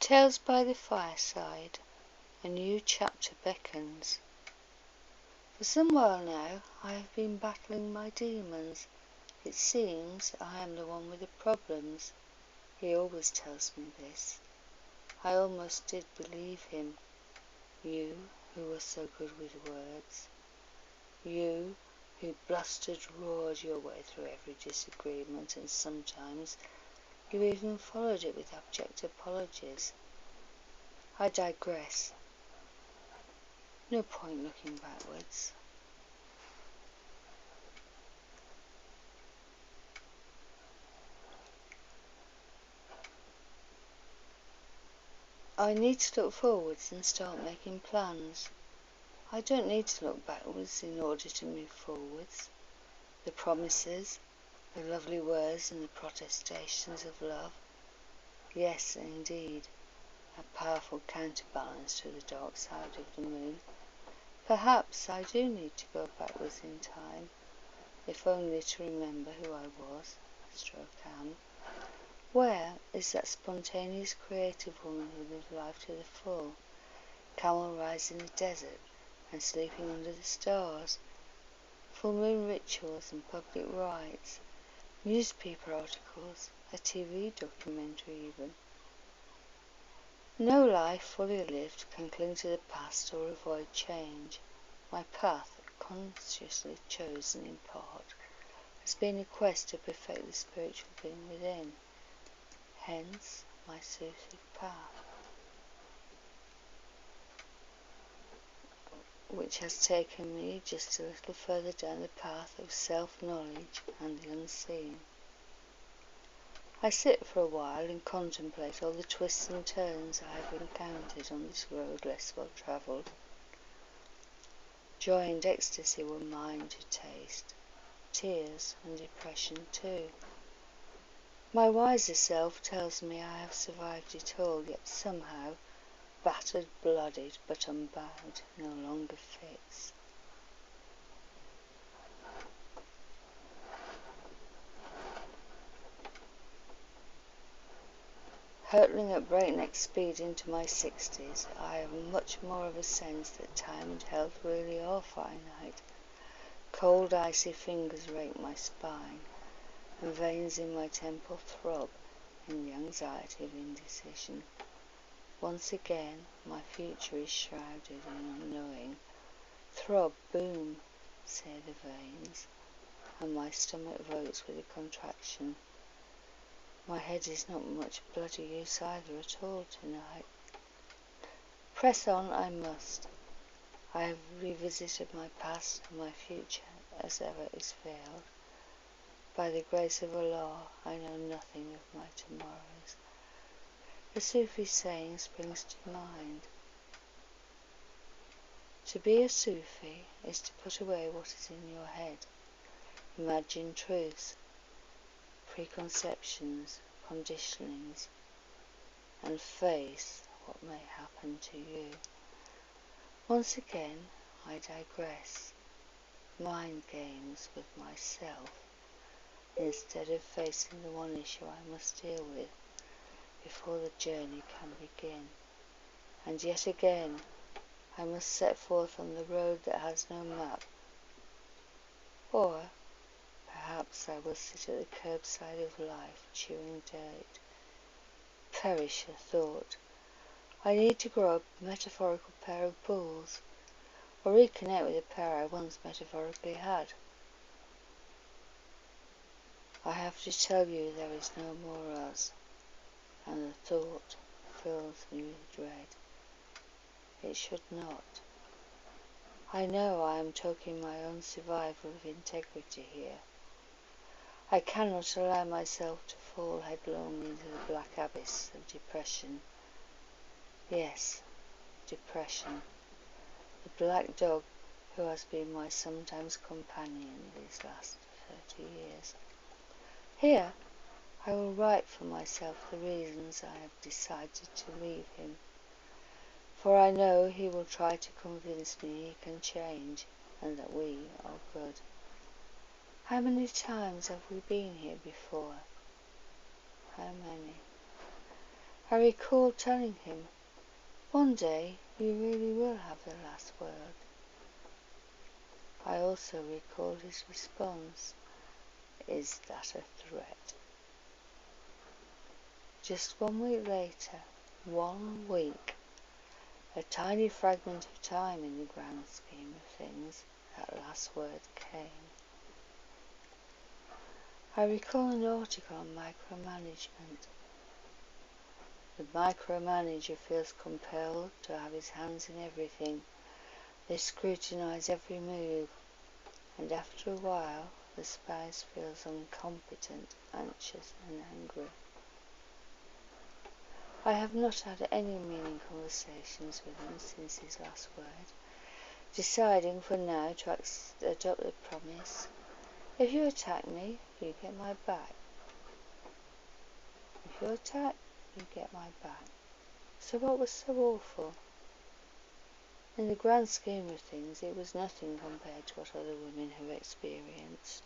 Tales by the fireside, a new chapter beckons. For some while now I have been battling my demons. It seems I am the one with the problems. He always tells me this. I almost did believe him. You, who were so good with words. You, who blustered, roared your way through every disagreement, and sometimes you even followed it with abject apologies. I digress. No point looking backwards. I need to look forwards and start making plans. I don't need to look backwards in order to move forwards. The promises, the lovely words and the protestations of love. Yes, indeed, a powerful counterbalance to the dark side of the moon. Perhaps I do need to go backwards in time, if only to remember who I was, stroke am. Where is that spontaneous creative woman who lived life to the full, camel rides in the desert and sleeping under the stars, full moon rituals and public rites, newspaper articles, a TV documentary even? No life fully lived can cling to the past or avoid change. My path, consciously chosen in part, has been a quest to perfect the spiritual being within. Hence my Sufi path, which has taken me just a little further down the path of self-knowledge and the unseen. I sit for a while and contemplate all the twists and turns I have encountered on this road less well travelled. Joy and ecstasy were mine to taste, tears and depression too. My wiser self tells me I have survived it all, yet somehow, battered, bloodied, but unbound, no longer fits. Hurtling at breakneck speed into my 60s, I have much more of a sense that time and health really are finite. Cold, icy fingers rake my spine, and veins in my temple throb in the anxiety of indecision. Once again, my future is shrouded in unknowing. Throb, boom, say the veins, and my stomach votes with a contraction. My head is not much bloody use either at all tonight. Press on I must. I have revisited my past, and my future, as ever, is veiled. By the grace of Allah, I know nothing of my tomorrows. A Sufi saying springs to mind. To be a Sufi is to put away what is in your head, imagine truths, preconceptions, conditionings, and face what may happen to you. Once again, I digress. Mind games with myself, instead of facing the one issue I must deal with before the journey can begin. And yet again, I must set forth on the road that has no map. Or perhaps I will sit at the curbside of life, chewing dirt. Perish the thought. I need to grow up a metaphorical pair of balls, or reconnect with the pair I once metaphorically had. I have to tell you there is no more us, and the thought fills me with dread. It should not. I know I am talking my own survival of integrity here. I cannot allow myself to fall headlong into the black abyss of depression. Yes, depression. The black dog who has been my sometimes companion these last 30 years. Here, I will write for myself the reasons I have decided to leave him, for I know he will try to convince me he can change and that we are good. How many times have we been here before? How many? I recalled telling him, "One day you really will have the last word." I also recalled his response, "Is that a threat?" Just 1 week later, 1 week, a tiny fragment of time in the grand scheme of things, that last word came. I recall an article on micromanagement. The micromanager feels compelled to have his hands in everything. They scrutinize every move, and after a while the spouse feels incompetent, anxious and angry. I have not had any meaning conversations with him since his last word, deciding for now to adopt the promise, "If you attack me, you get my back. If you attack, you get my back." So what was so awful? In the grand scheme of things, it was nothing compared to what other women have experienced.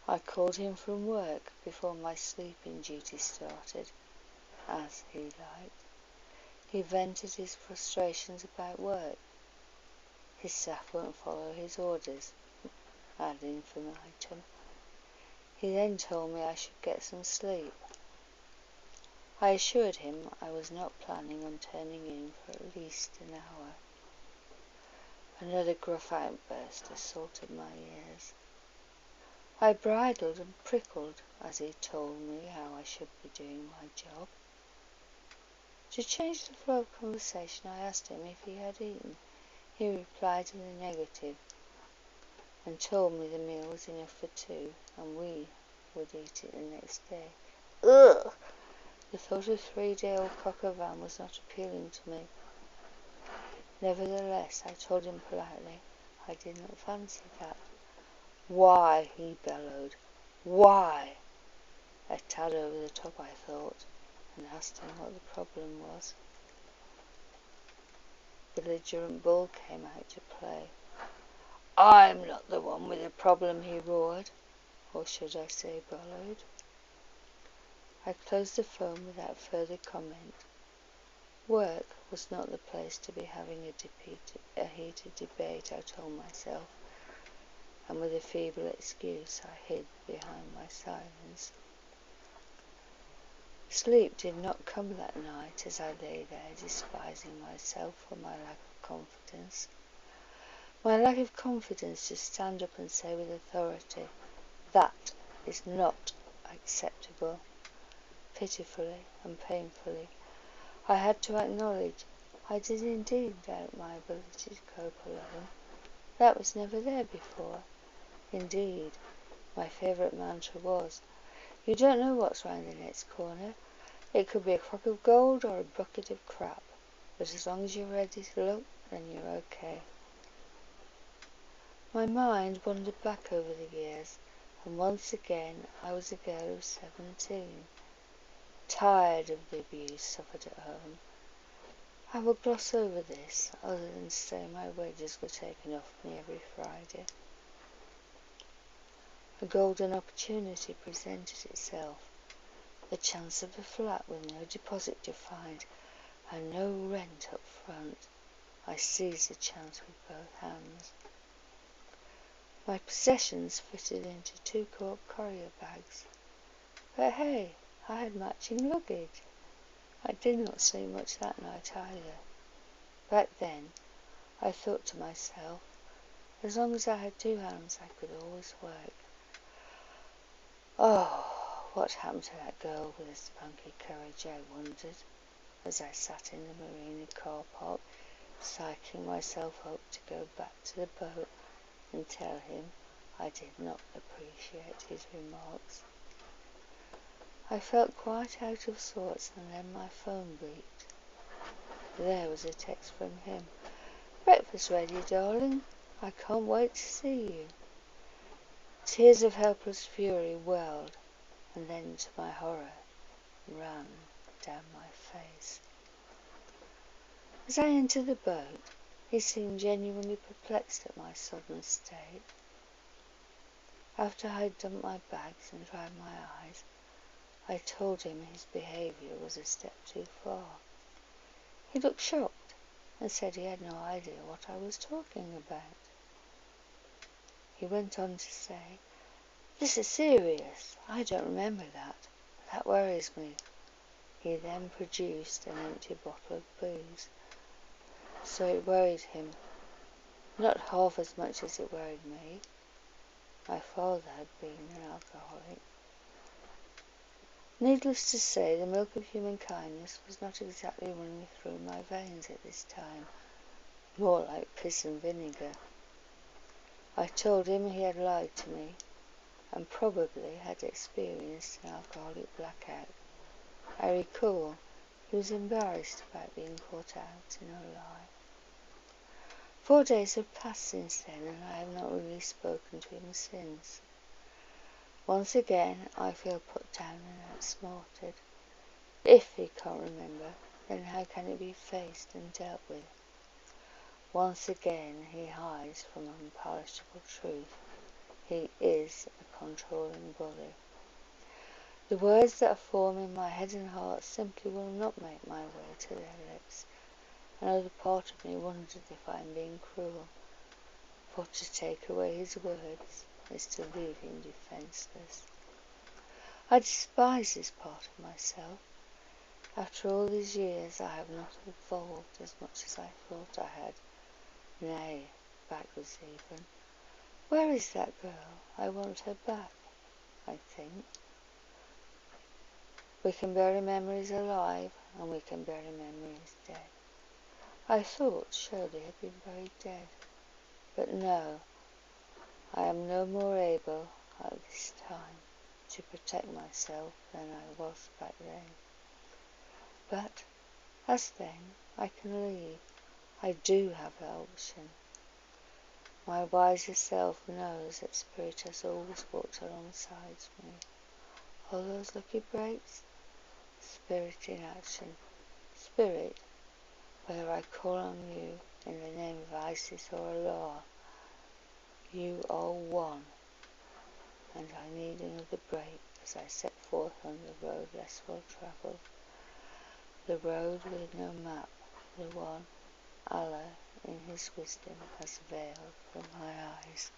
I called him from work before my sleeping duty started, as he liked. He vented his frustrations about work. His staff won't follow his orders, ad infinitum. He then told me I should get some sleep. I assured him I was not planning on turning in for at least an hour. Another gruff outburst assaulted my ears. I bridled and prickled as he told me how I should be doing my job. To change the flow of conversation, I asked him if he had eaten. He replied in the negative and told me the meal was enough for 2 and we would eat it the next day. Ugh! The thought of 3-day-old coq au vin was not appealing to me. Nevertheless, I told him politely I did not fancy that. "Why?" he bellowed. "Why?" A tad over the top, I thought, and asked him what the problem was. Belligerent bull came out to play. "I'm not the one with the problem," he roared, or should I say bellowed. I closed the phone without further comment. Work was not the place to be having a heated debate, I told myself, and with a feeble excuse I hid behind my silence. Sleep did not come that night as I lay there despising myself for my lack of confidence. My lack of confidence to stand up and say with authority, "That is not acceptable." Pitifully and painfully, I had to acknowledge I did indeed doubt my ability to cope alone. That was never there before. Indeed, my favourite mantra was, "You don't know what's round the next corner. It could be a crock of gold or a bucket of crap. But as long as you're ready to look, then you're okay." My mind wandered back over the years, and once again I was a girl of 17. Tired of the abuse suffered at home. I will gloss over this, other than to say my wages were taken off me every Friday. A golden opportunity presented itself, the chance of a flat with no deposit to find and no rent up front. I seized the chance with both hands. My possessions fitted into 2 cork courier bags. But hey, I had matching luggage. I did not sleep much that night either. Back then, I thought to myself, as long as I had 2 hands, I could always work. Oh, what happened to that girl with the spunky courage, I wondered, as I sat in the marina car park, psyching myself up to go back to the boat and tell him I did not appreciate his remarks. I felt quite out of sorts, and then my phone beeped. There was a text from him. "Breakfast ready, darling. I can't wait to see you." Tears of helpless fury welled, and then, to my horror, ran down my face. As I entered the boat, he seemed genuinely perplexed at my sudden state. After I'd dumped my bags and dried my eyes, I told him his behaviour was a step too far. He looked shocked and said he had no idea what I was talking about. He went on to say, "This is serious. I don't remember that. That worries me." He then produced an empty bottle of booze. So it worried him, not half as much as it worried me. My father had been an alcoholic. Needless to say, the milk of human kindness was not exactly running through my veins at this time, more like piss and vinegar. I told him he had lied to me, and probably had experienced an alcoholic blackout. I recall he was embarrassed about being caught out in a lie. 4 days have passed since then, and I have not really spoken to him since. Once again I feel put down and outsmarted. If he can't remember, then how can it be faced and dealt with? Once again he hides from unpalatable truth. He is a controlling bully. The words that form in my head and heart simply will not make my way to their lips. Another part of me wonders if I am being cruel, for to take away his words is to leave him defenceless. I despise this part of myself. After all these years I have not evolved as much as I thought I had. Nay, backwards even. Where is that girl? I want her back, I think. We can bury memories alive, and we can bury memories dead. I thought Shirley had been buried dead, but no, I am no more able at this time to protect myself than I was back then. But, as then, I can leave. I do have the option. My wiser self knows that spirit has always walked alongside me. All those lucky breaks? Spirit in action. Spirit, whether I call on you in the name of Isis or Allah, you are one, and I need another break as I set forth on the road less well travelled, the road with no map, the one Allah in his wisdom has veiled from my eyes.